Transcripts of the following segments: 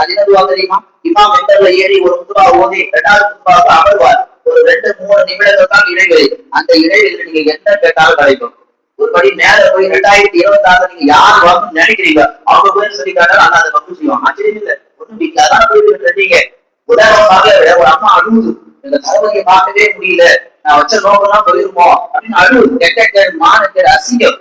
அது என்ன துவா தெரியுமா? இமாம் மெம்பர்ல ஏறி ஒரு குத்துபா ஓதி 2வது குத்துபாவுக்கு அமர்வார். ஒரு 2-3 நிமிடங்கள் தான் இடைவெளி. அந்த இடைவெளியில நீங்க என்ன கேட்டாலும் கிடைக்கும். ஒரு படி மேல போய் 2026 நீங்க யார் வாங்கணும்னு நினைக்கிறீங்க அவங்க போய் சொல்லி காட்டாலும் ஆனா அதை பங்கு செய்வாங்க. ஆச்சரியம் இல்லை, ஒண்ணும் வீட்டுல அதான் போயிட்டு இருக்கீங்க. உலகம் பார்க்கல, ஒரு அம்மா அழுகுது, எங்க தளபதியை பார்க்கவே முடியல, நான் வச்ச நோக்கெல்லாம் போயிருப்போம் அப்படின்னு அழுகுது. கெட்ட மானக்கேடு, அசிங்கம்.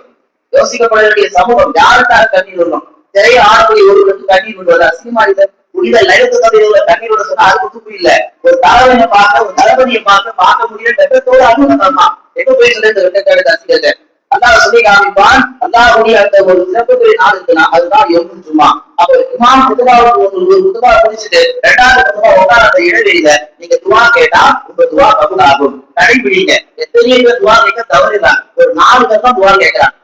யோசிக்கப்பட வேண்டிய சமூகம். யாருக்காக கண்ணீர் வரணும்? திரைய ஆடக்கூடிய ஒருவருக்கு கண்ணீர் விடுவது அசிங்கமா இல்லை? புனித லைவத்து கதையில கண்ணீர் விட சொன்னா அதுக்கு துப்பு இல்ல. ஒரு தலைவனை பார்க்க, ஒரு தளபதியை பார்க்க முடியல, வெட்டத்தோடு அழுகணும்மா. எங்க போய் சொல்ல இந்த வெட்டக்காடு அசிங்கத்தை அல்லாஹ் சொல்லி காமிப்பான். அல்லாஹ்வுடைய அந்த ஒரு சிறப்புக்குரிய நாள் இருக்குன்னா அதுதான் யௌமுல் ஜும்ஆ. அப்ப இமாம் குதுபாவுக்கு ஒரு குதுபா முடிச்சுட்டு 2வது குதுபா உட்கார அந்த இடைவெளியில நீங்க துவா கேட்டா உங்க துவா கபூல் ஆகும். கடைபிடிங்க. எத்தனையோ பேர் துவா கேட்க தவறுதான். ஒரு 4 பேர் தான் துவா கேட்கிறாங்க.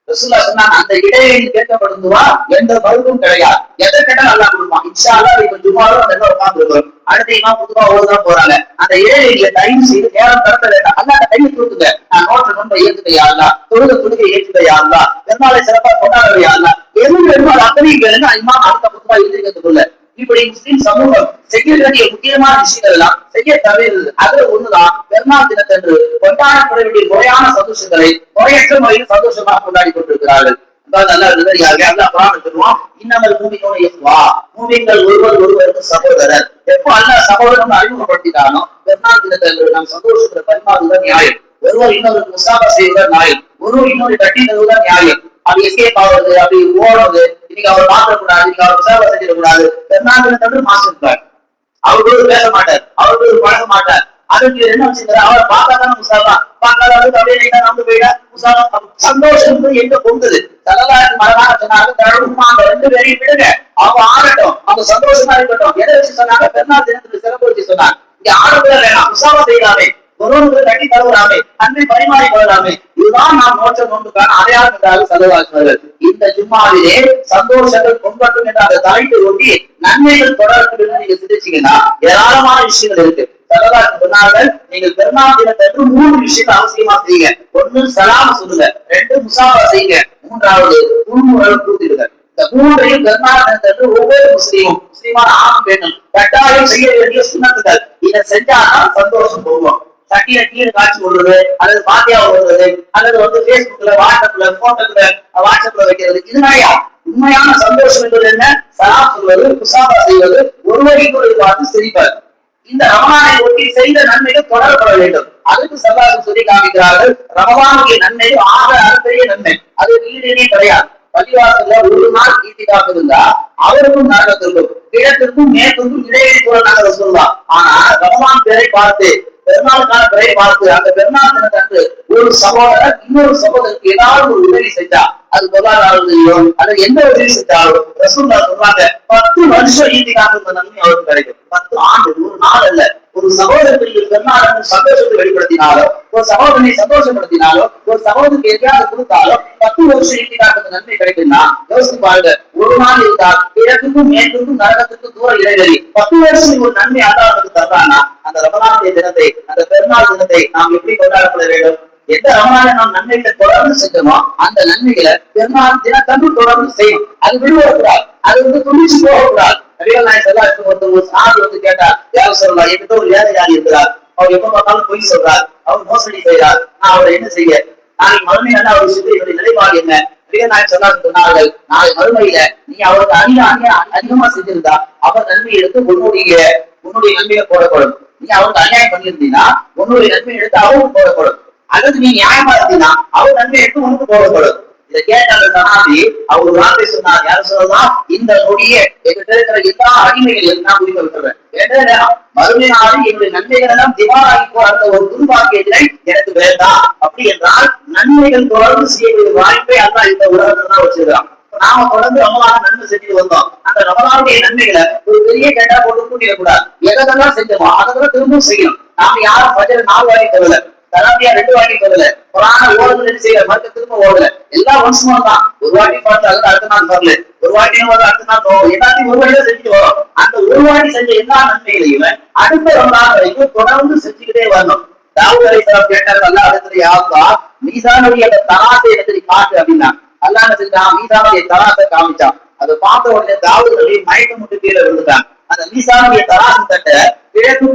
ரசூலுல்லாஹ் சொன்னாங்க, அந்த இடைவெளியில் கேட்கப்படும் துவா எந்த மறுப்பும் கிடையாது. எதை கேட்டாலும் அல்லாஹ் கொடுப்பான். இன்ஷா அல்லாஹ் இப்ப ஜும்ஆல நல்லா உட்கார்ந்துருக்கோம். அடுத்த இமாம் குதுபா ஓதுதான் போறாங்க. அந்த இடைவெளியில தயவு செய்து நேரம் கடத்த வேண்டாம். அல்லாஹ் கையை கொடுத்துங்க. நான் நோன்பை ஏற்றுக்கையா அல்லா, தொழுகை ஏற்றுக்கையா அல்லா, பெருமாளை சிறப்பாக கொண்டாடுறையா அல்லா, எதுவும் பெருமாள் அத்தனையும் கேளுங்க. இமாம் அடுத்த குதுபா எழுதிக்கிறதுக்குள்ள இப்படி முஸ்லிம் சமூகம் செய்ய வேண்டிய முக்கியமான விஷயங்கள் எல்லாம் செய்ய தவிர்த்து அதுல ஒண்ணுதான் பெருநாள் தினத்தன்று கொண்டாடப்பட வேண்டிய முறையான சந்தோஷங்களை முறையற்ற முறையில் சந்தோஷமாக கொண்டாடி கொண்டிருக்கிறார்கள். ஒருவருக்கு சகோதரர். எப்போ அல்லாஹ் சகோதரன் அறிமுகப்படுத்தினானோ பெருநாள் தினத்தன்று நாம் சந்தோஷத்துல பரிமாறுவதுதான் நியாயம். ஒருவர் இன்னொருக்கு முசாபா செய்வதுதான் நியாயம். ஒருவர் இன்னொரு கட்டி தருவதுதான் நியாயம். அப்படி எஸ்கேப் ஆகுறது, அப்படி ஓடுறது, இன்னைக்கு அவர் மாற்றக்கூடாது, இன்னைக்கு அவர் முசாபா செஞ்சிடக்கூடாது. பெருநாள் தினத்தன்று மாஸ்டர் அவரோடு பேச மாட்டார், அவரோடு பழக மாட்டார். அதுக்கு என்ன வச்சுக்கிறார்? அவர் பார்த்தாதான் முசாபா, பார்க்காதவருக்கு அப்படியே நடந்து போயிட முசாபா. சந்தோஷம் எங்க பொங்குது? தலலாருக்கு மரமாக சொன்னாங்க, தழுவுமா அந்த 2 பேரையும் விடுங்க, அவங்க ஆடட்டும், அவங்க சந்தோஷமா இருக்கட்டும். எதை வச்சு சொன்னாங்க? பெருநாள் தினத்துக்கு சிறப்பு வச்சு சொன்னாங்க. இங்க ஆடக்கூட வேணாம், முசாபா செய்யலாமே, ஒருவருக்கு கட்டி தருவலாமே, அன்பை பரிமாறி கொள்ளலாமே. இதுதான் நாம் நோற்ற நோன்புக்கான அடையாளம் என்றாலும் செலவாக்குவார்கள். இந்த ஜும்மாவிலே சந்தோஷங்கள் பொங்கட்டும் என்ற அந்த தலைப்பை ஒட்டி நன்மைகள் தொடர்பு நீங்க சிந்திச்சீங்கன்னா ஏராளமான விஷயங்கள் இருக்கு. செலவாக்கு சொன்னார்கள், நீங்கள் பெருநாள் தினத்தன்று 3 விஷயங்கள் அவசியமா செய்யுங்க. 1 சலாம் சொல்லுங்க, 2 முசாபா செய்யுங்க, 3வது உள்முறை கூட்டிடுங்க. இந்த 3ஐயும் பெருநாள் தினத்தன்று ஒவ்வொரு முஸ்லீமான ஆணும் பெண்ணும் கட்டாயம் செய்ய வேண்டிய சுண்ணத்துகள். இதை செஞ்சாதான் சந்தோஷம் போகும். சட்டியில கீழே காட்சி விடுறது, அல்லது பாத்தியா விடுறது, அல்லது பேஸ்புக்ல, வாட்ஸ்அப்ல, வாட்ஸ்அப்ல வைக்கிறது, இது நிறையா. உண்மையான சந்தோஷம் என்பது என்ன? சலாம் சொல்வது, முசாபா செய்வது, ஒருவரை பார்த்து சிரிப்பது. இந்த ரமலானை ஒட்டி செய்த நன்மைகள் தொடரப்பட வேண்டும். அதுக்கு சல்லாஹ் சொல்லி காமிக்கிறார்கள். ரமலானுடைய நன்மைகள் பெரிய நன்மை, அது ஈடே கிடையாது. பள்ளிவாசல்ல ஒரு நாள் ஈட்டிக்காக இருந்தா அவருக்கும் நரகத்திற்கும் கிழக்கிற்கும் மேற்கும் இடையே நாங்கள் சொல்லலாம். ஆனா ரமலான் பேரை பார்த்து, பெருநாளுக்கான பிறையை பார்த்து, அந்த பெருநாள் தினத்தன்று ஒரு சகோதரர் இன்னொரு சகோதரருக்கு ஏதாவது ஒரு உதவி செஞ்சா, அது பொருளாதாரத்திலையோ அல்லது எந்த உதவி செஞ்சாலும் ரசூலுல்லாஹ் சொல்றாங்க 10 வருஷம் ஈட்டிக்காக நன்மை அவருக்கு கிடைக்கும். 10 ஆண்டு, ஒரு நாள் அல்ல. ஒரு சகோதரருக்கு பெருநாள் சந்தோஷத்தை வெளிப்படுத்தினாலோ, ஒரு சகோதரனை சந்தோஷப்படுத்தினாலோ, ஒரு சகோதரருக்கு எதையாவது கொடுத்தாலோ 10 வருஷம் ஈட்டிக்காக நன்மை கிடைக்கும்னா யோசிச்சு பாருங்க. ஒரு நாள் இருந்தால் கிழக்குக்கும் மேற்குக்கும் நரகத்துக்கும் தூர இடைவெளி. 10 வருஷம் ஒரு நன்மை அல்லாஹ்வுக்கு தர்றானா அந்த ரமலானுடைய தினத்தை, அந்த பெருநாள் தினத்தை நாம் எப்படி கொண்டாடப்பட வேண்டும்? எந்த ரமலானை நாம் நன்மைகளை தொடர்ந்து செஞ்சோமோ அந்த நன்மைகளை பெருநாள் தினத்தன்று தொடர்ந்து செய்யும். அது விடுவக்கூடாது, அது துணிச்சு போகக்கூடாது. நபிகள் நாயகம் ஸல்லல்லாஹு அலைஹி வஸல்லம் ஒரு சாதி கேட்டார், யார் சொல்லலாம், என்கிட்ட ஒரு ஏழையாளி இருக்கிறார், அவர் எப்ப பார்த்தாலும் பொய் சொல்றார், அவர் மோசடி செய்யறார், நான் அவரை என்ன செய்ய? நாளைக்கு மறுமையில அவர் சொல்லி என்னுடைய நிலைப்பாடு என்ன? நபிகள் நாயகம் ஸல்லல்லாஹு அலைஹி வஸல்லம் சொன்னார்கள், நாளை மறுமையில நீ அவருக்கு அதிகமா செஞ்சிருந்தா அவர் நன்மை எடுத்து உன்னுடைய நன்மையை போடப்படும். நீ அவருக்கு அநியாயம் பண்ணியிருந்தீங்கன்னா உன்னுடைய நன்மை எடுத்து அவருக்கு போடப்படும். அல்லது நீ நியாயமா இருந்தீங்கன்னா அவர் நன்மை எடுத்து உனக்கு போடப்படும். இதை கேட்ட அந்த சனாதி அவர் ஒரு வார்த்தை சொன்னார், யாரும் சொல்லலாம், இந்த நொடிய எங்கிட்ட இருக்கிற எல்லா அடிமைகளையும் நான் உரிமை விட்டுறேன். மறுமை நாளில் என்னுடைய நன்மைகள் எல்லாம் திவாராகி போற அந்த ஒரு துன்பாக்கியத்தை எனக்கு வேண்டாம். அப்படி என்றால் நன்மைகள் தொடர்ந்து செய்யக்கூடிய வாய்ப்பை அல்லாஹ் இந்த உலகத்துல தான் வச்சிருக்கான். நாம தொடர்ந்து ரமலான நன்மை செஞ்சுட்டு வந்தோம். அந்த ரமலானுடைய நன்மைகளை ஒரு பெரிய கேட்டா போட்டு கூட்டிடக்கூடாது. எதெல்லாம் செஞ்சோமோ அதெல்லாம் திரும்பவும் செய்யணும். நாம யாரும் பஜர் 4 வாட்டி சொல்லல, தராபியா 2 வாட்டி சொல்லல, குரான ஓடுதல் செய்யல, மறுக்க திரும்ப ஓடல, எல்லாம் ஒன்சுமா தான். ஒரு வாட்டி பார்த்தாலும் அடுத்த நாள் வரல, ஒரு வாட்டி அடுத்த நாள் போகும், எல்லாத்தையும் ஒரு வாட்டிதான் செஞ்சுட்டு வரும். அந்த ஒரு வாட்டி செஞ்ச எல்லா நன்மைகளையும் அடுத்த ரமலான் வரைக்கும் தொடர்ந்து செஞ்சுக்கிட்டே வரணும். தாவூத் அலைஹிஸ்ஸலாம் கேட்டாங்க, அல்லாஹ் இடத்துல யாருக்கா மீசானுடைய தராசை இடத்துல காட்டு அப்படின்னா, அல்லாஹ் என்ன செஞ்சான்? மீசானுடைய தராசை காமிச்சான். அதை பார்த்த உடனே தாவூது நபி மயக்கம் விட்டு கீழே விழுந்துட்டாங்க. அந்த மீசானுடைய தராசு தட்ட கிழக்கு